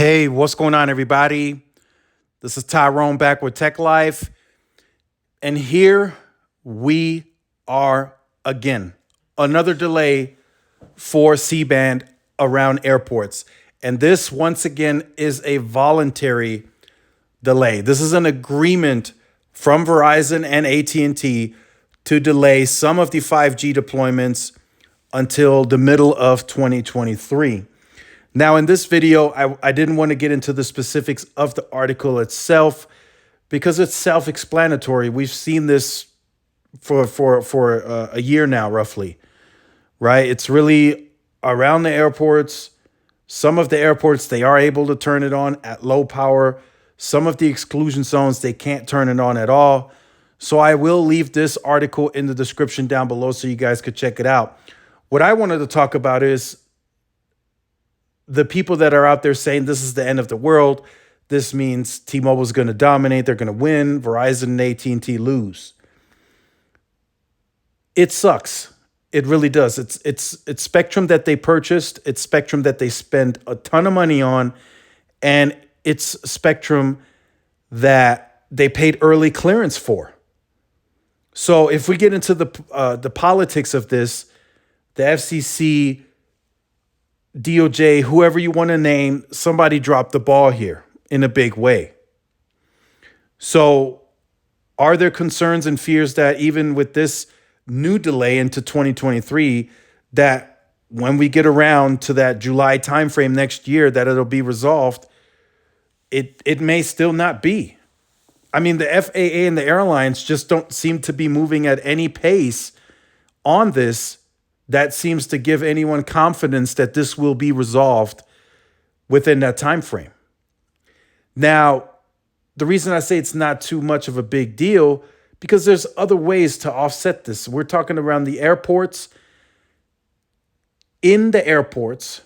Hey, what's going on, everybody? This is Tyrone back with Tech Life. And here we are again. Another delay for C-band around airports. And this, once again, is a voluntary delay. This is an agreement from Verizon and AT&T to delay some of the 5G deployments until the middle of 2023. Now, in this video, I didn't want to get into the specifics of the article itself because it's self-explanatory. We've seen this for a year now, roughly, right? It's really around the airports. Some of the airports, they are able to turn it on at low power. Some of the exclusion zones, they can't turn it on at all. So I will leave this article in the description down below so you guys could check it out. What I wanted to talk about is the people that are out there saying this is the end of the world. This means T-Mobile is going to dominate. They're going to win. Verizon and AT&T lose. It sucks. It really does. It's spectrum that they purchased. It's spectrum that they spend a ton of money on. And it's spectrum that they paid early clearance for. So if we get into the politics of this, the FCC, DOJ, whoever you want to name, somebody dropped the ball here in a big way. So are there concerns and fears that even with this new delay into 2023, that when we get around to that July timeframe next year, that it'll be resolved? It may still not be. I mean, the FAA and the airlines just don't seem to be moving at any pace on this that seems to give anyone confidence that this will be resolved within that time frame. Now, the reason I say it's not too much of a big deal, because there's other ways to offset this. We're talking around the airports. In the airports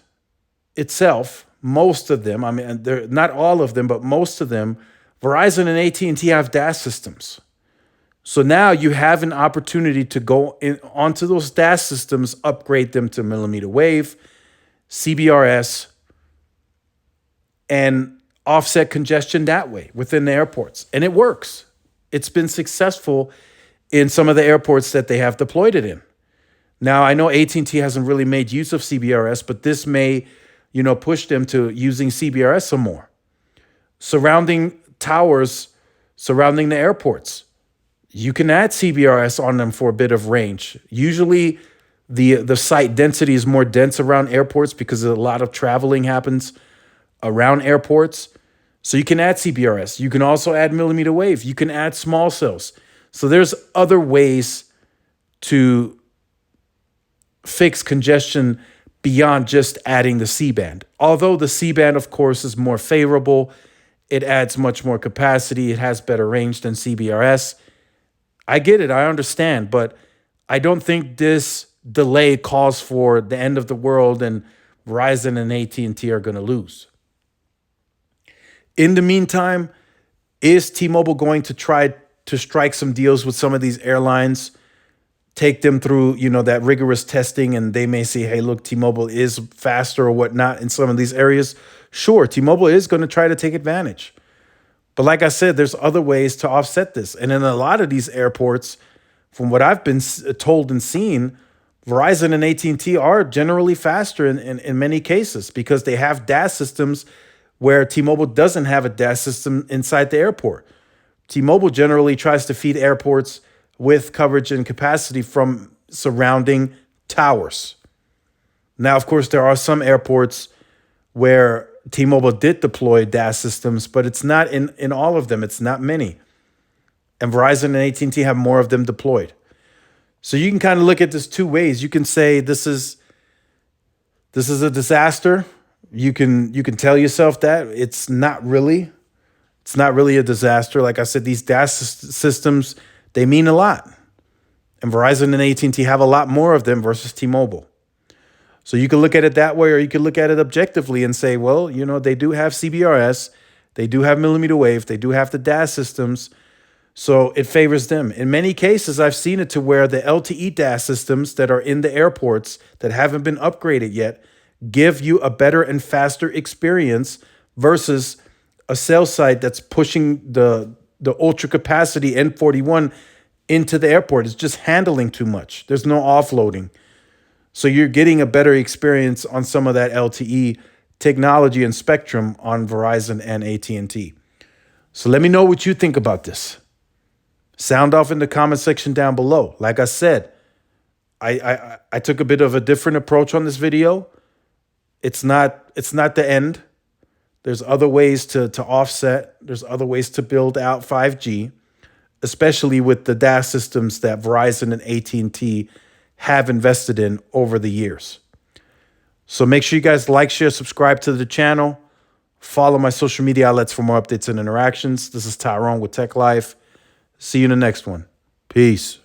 itself, most of them, I mean, they're not all of them, but most of them, Verizon and AT&T have DAS systems. So now you have an opportunity to go onto those DAS systems, upgrade them to millimeter wave, CBRS, and offset congestion that way within the airports. And it works. It's been successful in some of the airports that they have deployed it in. Now, I know AT&T hasn't really made use of CBRS, but this may, push them to using CBRS some more. Surrounding towers, surrounding the airports, you can add CBRS on them for a bit of range. Usually the site density is more dense around airports because a lot of traveling happens around airports. So you can add CBRS. You can also add millimeter wave. You can add small cells. So there's other ways to fix congestion beyond just adding the C-band. Although the C-band, of course, is more favorable. It adds much more capacity. It has better range than CBRS. I get it. I understand. But I don't think this delay calls for the end of the world and Verizon and AT&T are going to lose. In the meantime, is T-Mobile going to try to strike some deals with some of these airlines, take them through, that rigorous testing, and they may say, hey, look, T-Mobile is faster or whatnot in some of these areas? Sure, T-Mobile is going to try to take advantage. But like I said, there's other ways to offset this. And in a lot of these airports, from what I've been told and seen, Verizon and AT&T are generally faster in many cases because they have DAS systems where T-Mobile doesn't have a DAS system inside the airport. T-Mobile generally tries to feed airports with coverage and capacity from surrounding towers. Now, of course, there are some airports where T-Mobile did deploy DAS systems, but it's not in all of them. It's not many. And Verizon and AT&T have more of them deployed. So you can kind of look at this two ways. You can say this is a disaster. You can tell yourself that it's not really a disaster. Like I said, these DAS systems, they mean a lot. And Verizon and AT&T have a lot more of them versus T-Mobile. So you can look at it that way, or you can look at it objectively and say, well, they do have CBRS, they do have millimeter wave, they do have the DAS systems, so it favors them. In many cases, I've seen it to where the LTE DAS systems that are in the airports that haven't been upgraded yet give you a better and faster experience versus a cell site that's pushing the ultra capacity N41 into the airport. It's just handling too much. There's no offloading. So you're getting a better experience on some of that LTE technology and spectrum on Verizon and AT&T. So let me know what you think about this. Sound off in the comment section down below. Like I said, I took a bit of a different approach on this video. It's not the end. There's other ways to offset. There's other ways to build out 5G, especially with the DAS systems that Verizon and AT&T have invested in over the years. So make sure you guys like, share, subscribe to the channel. Follow my social media outlets for more updates and interactions. This is Tyrone with Tech Life. See you in the next one. Peace.